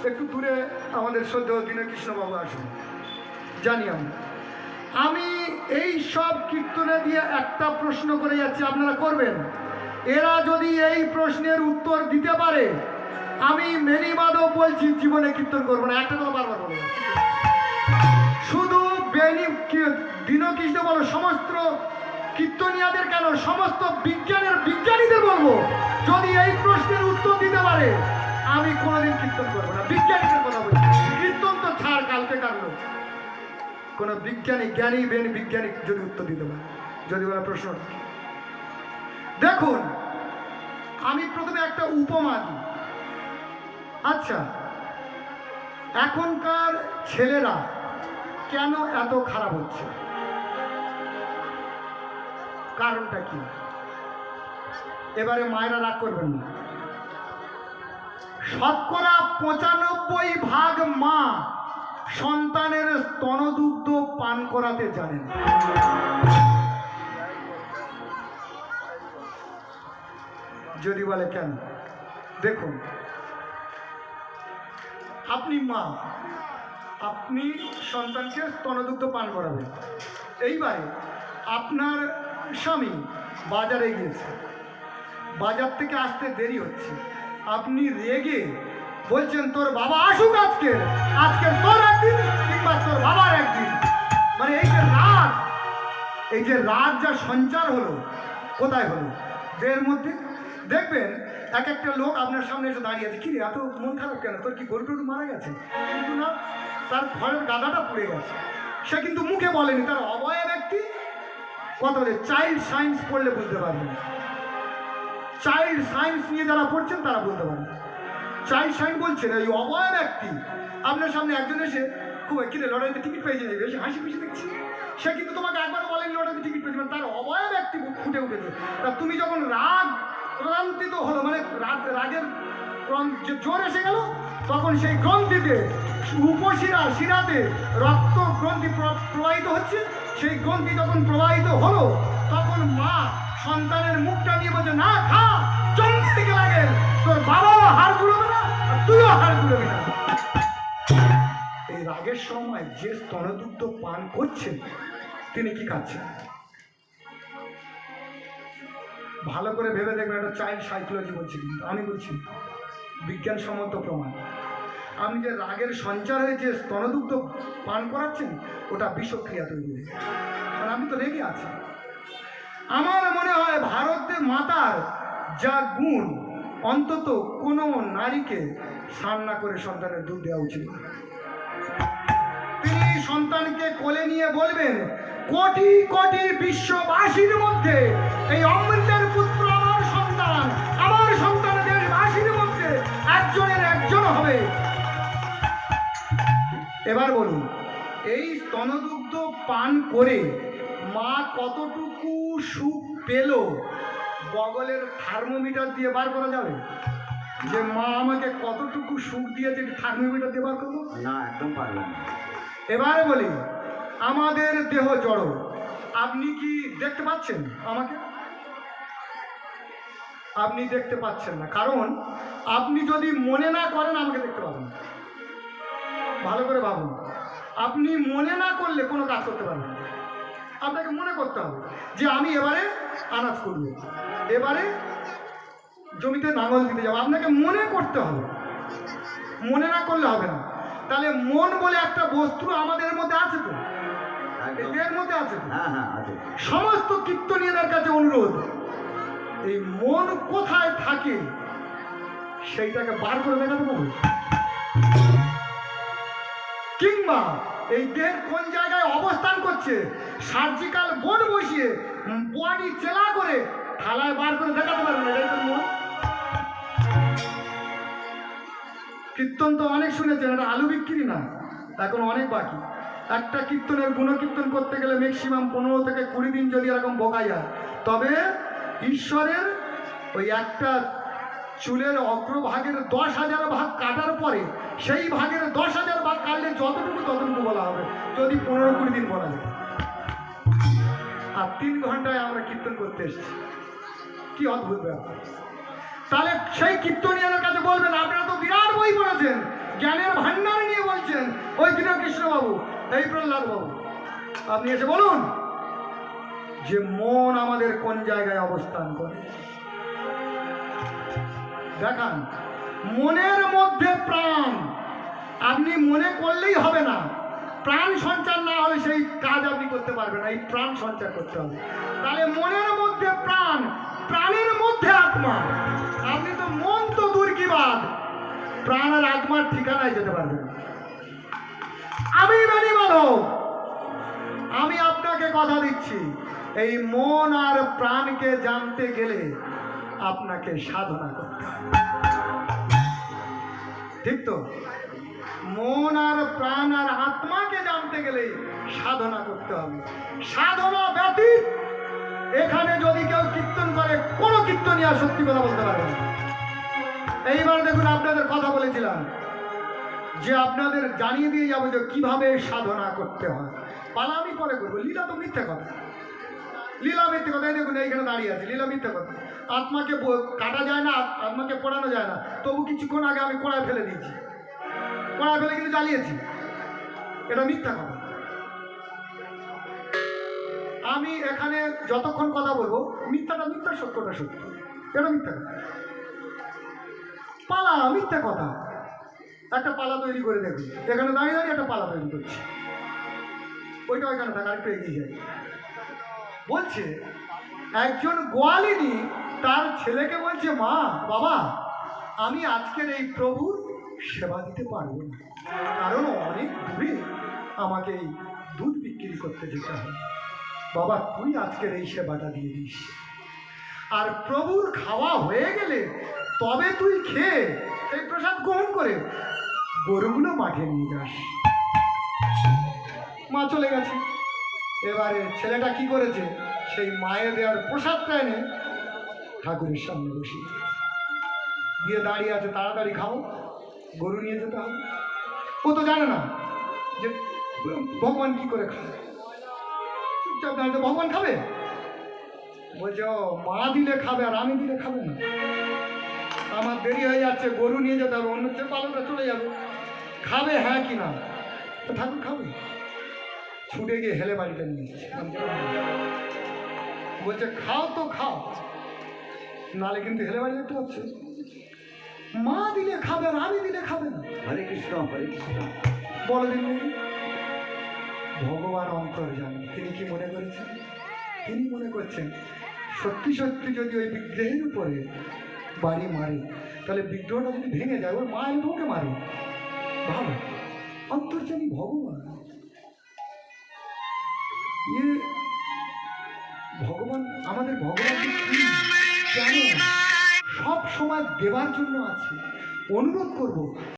একটু দূরে আমাদের শ্রদ্ধেয় দীনকৃষ্ণবাবু আসুন। জানি আমি এই সব কীর্তনে দিয়ে একটা প্রশ্ন করে যাচ্ছি, আপনারা করবেন। এরা যদি এই প্রশ্নের উত্তর দিতে পারে, আমি মেনিবাদও বলছি জীবনে কীর্তন করবো না। একটা কথা বারবার বলবো, শুধু দীনকৃষ্ণ বলো, সমস্ত কীর্তনিয়াদের কেন, সমস্ত বিজ্ঞানীদের বলবো, যদি এই প্রশ্নের উত্তর দিতে পারে আমি কোনোদিন কীর্তন করবো না। বিজ্ঞানীদের কথা বলছি, কীর্তন তো ছাড়, কালকে কাটলো। কোনো বিজ্ঞানী বিজ্ঞানী যদি উত্তর দিতে পারে, যদি বলে প্রশ্ন দেখুন, আমি প্রথমে একটা উপমা দিই। আচ্ছা, এখনকার ছেলেরা কেন এত খারাপ হচ্ছে, কারণটা কি? এবারে মায়েরা রাগ করবেন না। শতকরা 95% মা সন্তানের স্তনদুগ্ধ পান করাতে জানেন। যদি বলে কেন, দেখুন, আপনি মা, আপনি সন্তানকে স্তনদুগ্ধ পান করাবেন। এইবারে আপনার স্বামী বাজারে গিয়েছে, বাজার থেকে আসতে দেরি হচ্ছে, আপনি রেগে বলছেন তোর বাবা আসুক আজকে তোর একদিন কিংবা তোর বাবার একদিন। মানে এই যে রাগ যা সঞ্চার হলো, কোথায় হলো? দেহের মধ্যে। দেখবেন এক একটা লোক আপনার সামনে এসে দাঁড়িয়ে আছে, কি রে এত মন খারাপ কেন, তোর কি গরু টরু মারা গেছে? কিন্তু না, তার ঘরের গাদাটা পুড়ে গেছে। সে কিন্তু মুখে বলেনি, তার অবয়ব একটি কথা বলে। চাইল্ড সায়েন্স পড়লে বুঝতে পারবেন, চাইল্ড সায়েন্স নিয়ে যারা পড়ছেন তারা বলতে পারবেন। চাইল্ড সায়েন্স বলছেন এই অবয়ব একটি, আপনার সামনে একজন এসে খুব কিনে লটারিতে টিকিট পেয়েছে, বেশি হাসি খুশি দেখছি, সে কিন্তু তোমাকে একবার বলেনি লটারিতে টিকিট পেয়েছে, তার অবয়ব একটি ফুটে উঠেছে। তা তুমি যখন রাগ ক্রান্তিত হলো, মানে রাগের যে জোর এসে গেল, তখন সেই গ্রন্থিতে শিরাতে রক্ত গ্রন্থি প্রবাহিত হচ্ছে, সেই গ্রন্থি যখন প্রবাহিত হলো, তখন মা সন্তানের মুখটা নিয়ে বলছে না খা, চমকে দিকে লাগে, তোর বাবাও হাড় জুড়বে না আর তুইও হাড় জুড়বি না। এই রাগের সময় যে স্তনদুগ্ধ পান করছেন তিনি কি খাচ্ছেন? ভালো করে ভেবে দেখবেন, একটা চাইল্ড সাইকোলজি বলছি, কিন্তু আমি বলছি বিজ্ঞানসম্মত প্রমাণ। আপনি যে রাগের সঞ্চার হয়ে যে স্তনদুগ্ধ পান করাচ্ছেন, ওটা বিষক্রিয়া তৈরি হয়ে যায়। কারণ আমি তো রেগে আছি। আমার মনে হয় ভারতের মাতার যা গুণ, অন্তত কোনো নারীকে স্নান না করে সন্তানের দুধ দেওয়া উচিত। তিনি সন্তানকে কোলে নিয়ে বলবেন, কোটি কোটি বিশ্ববাসীর মধ্যে এই অমৃতের পুত্র আমার সন্তান দেশবাসীর মধ্যে একজনের একজন হবে। এবার বলুন, এই স্তনদুগ্ধ পান করে মা কতটুকু সুখ পেল, বগলের থার্মোমিটার দিয়ে বার করা যাবে? যে মা আমাকে কতটুকু সুখ দিয়েছে থার্মোমিটার দিয়ে বার করবো না, একদম পারলাম না। এবারে বলি, আমাদের দেহ জড়, আপনি কি দেখতে পাচ্ছেন আমাকে? আপনি দেখতে পাচ্ছেন না, কারণ আপনি যদি মনে না করেন আমাকে দেখতে পাবেন। ভালো করে ভাবুন, আপনি মনে না করলে কোনো কাজ করতে পারবেন না। আপনাকে মনে করতে হবে যে আমি এবারে আনাজ করব, এবারে জমিতে নাঙল দিতে যাবো, আপনাকে মনে করতে হবে, মনে না করলে হবে না। তাহলে মন বলে একটা বস্তু আমাদের মধ্যে আছে তো, এর মধ্যে আছে। সমস্ত কীর্তনীয়দের কাছে অনুরোধ, এই মন কোথায় থাকে সেইটাকে বার করে দেখাতে পারবো, কিংবা এই দেহের কোন জায়গায় অবস্থান করছে সার্জিক্যাল বোর্ড বসিয়ে বডি চেলা করে থালায় বার করে দেখাতে পারবেন। এটাই তো মন। কীর্তন তো অনেক শুনেছেন, এটা আলু বিক্রি না, এখন অনেক বাকি। একটা কীর্তনের গুণকীর্তন করতে গেলে ম্যাক্সিমাম 15 থেকে 20 দিন যদি এরকম বকা যায়, তবে ঈশ্বরের ওই একটা চুলের অগ্রভাগের 10,000 ভাগ কাটার পরে সেই ভাগের 10,000 ভাগ কাটলে যতটুকু ততটুকু বলা হবে, যদি 15-20 দিন বলা যায়। আর 3 ঘন্টায় আমরা কীর্তন করতে এসেছি, কি অদ্ভুত ব্যাপার। তাহলে সেই কীর্তনিয়াদের কাছে বলবেন, আপনারা তো বিরাট বই পড়েছেন, জ্ঞানের ভান্ডার নিয়ে বলছেন, ওই কৃষ্ণ বাবু, এই প্রহ্লাদ বাবু, আপনি এসে বলুন যে মন আমাদের কোন জায়গায় অবস্থান করে। দেখান, মনের মধ্যে প্রাণ। আপনি মনে করলেই হবে না, প্রাণ সঞ্চার না হলে সেই কাজ আপনি করতে পারবেন না। এই প্রাণ সঞ্চার করতে হবে। তাহলে মনের মধ্যে প্রাণ, প্রাণের মধ্যে আত্মা। আপনি তো মন তো দূর কি বাদ, প্রাণ আর আত্মার ঠিকানায় যেতে পারবেন না। আমি মানি মাধব, আমি আপনাকে কথা দিচ্ছি, এই মন আর প্রাণকে জানতে গেলে আপনাকে সাধনা করতে হবে। ঠিক তো? মন আর প্রাণ আর আত্মাকে জানতে গেলে সাধনা করতে হবে। সাধনা ব্যতীত এখানে যদি কেউ কীর্তন করে, কোনো কীর্তনিয়া সত্যি কথা বলতে পারবে না। এইবার দেখুন, আপনাদের কথা বলেছিলাম যে আপনাদের জানিয়ে দিয়ে যাবো যে কিভাবে সাধনা করতে হয়। পালা আমি পরে করবো, লীলা তো মিথ্যে কথা, লীলা মিথ্যে কথা। এই দেখুন এইখানে দাঁড়িয়ে আছে, লীলা মিথ্যে কথা। আত্মাকে কাটা যায় না, আত্মাকে পড়ানো যায় না, তবু কিছুক্ষণ আগে আমি কড়ায় ফেলে দিয়েছি, কড়ায় ফেলে কিন্তু জ্বালিয়েছি, এটা মিথ্যা কথা। আমি এখানে যতক্ষণ কথা বলবো, মিথ্যাটা মিথ্যা, সত্যটা সত্য, এটা মিথ্যা কথা। পালা মিথ্যা কথা। একটা পালা তৈরি করে দেখুন, এখানে দাঁড়িয়ে দাঁড়িয়ে একটা পালা তৈরি করছি, ওইটা ওইখানে থাকা, একটু এগিয়ে যায়। বলছে একজন গোয়ালিনী তার ছেলেকে বলছে, মা বাবা, আমি আজকের এই প্রভুর সেবা দিতে পারবো না, কারণ অনেক দূরে আমাকে এই দুধ বিক্রি করতে যেতে হবে। বাবা তুই আজকের এই সেবাটা দিয়ে দিস, আর প্রভুর খাওয়া হয়ে গেলে তবে তুই খেয়ে সেই প্রসাদ গ্রহণ করে গরুগুলো মাঠে নিয়ে যাস। মা চলে গেছে। এবারে ছেলেটা কি করেছে, সেই মায়ের দেওয়ার প্রসাদটা এনে ঠাকুরের সামনে বসিয়ে দিয়ে দাঁড়িয়ে আছে, তাড়াতাড়ি খাও, গরু নিয়ে যেতে হবে। ও তো জানে না যে ভগবান কি করে খাবে, চুপচাপ দাঁড়িয়ে, ভগবান খাবে? বলছে ও মা দিলে খাবে আর আমি দিলে খাবে না, আমার দেরি হয়ে যাচ্ছে, গরু নিয়ে যেতে হবে, অন্য যে পালনটা চলে যাবে, খাবে হ্যাঁ কি না? তো ঠাকুর খাবে। ছুটে গিয়ে হেলে বাড়িটা নিয়ে এসেছে, বলছে খাও তো খাও, নালে কিন্তু হেলে বাড়ি দেখতে পাচ্ছে, মা দিলে খাবে আর আমি দিলে খাবে না। হরে কৃষ্ণ হরে কৃষ্ণ। বলে দিন ভগবান অন্তর জানে। তিনি কি মনে করেছেন? তিনি মনে করছেন সত্যি সত্যি যদি ওই বিগ্রহের উপরে বাড়ি মারে, তাহলে বিগ্রহটা যদি ভেঙে যায়, ওর মা এনে ওকে মারে। ভালো, অন্তর্যামী ভগবান, ভগবান আমাদের ভগবান কেন সব সময় দেবার জন্য আছে। অনুরোধ করব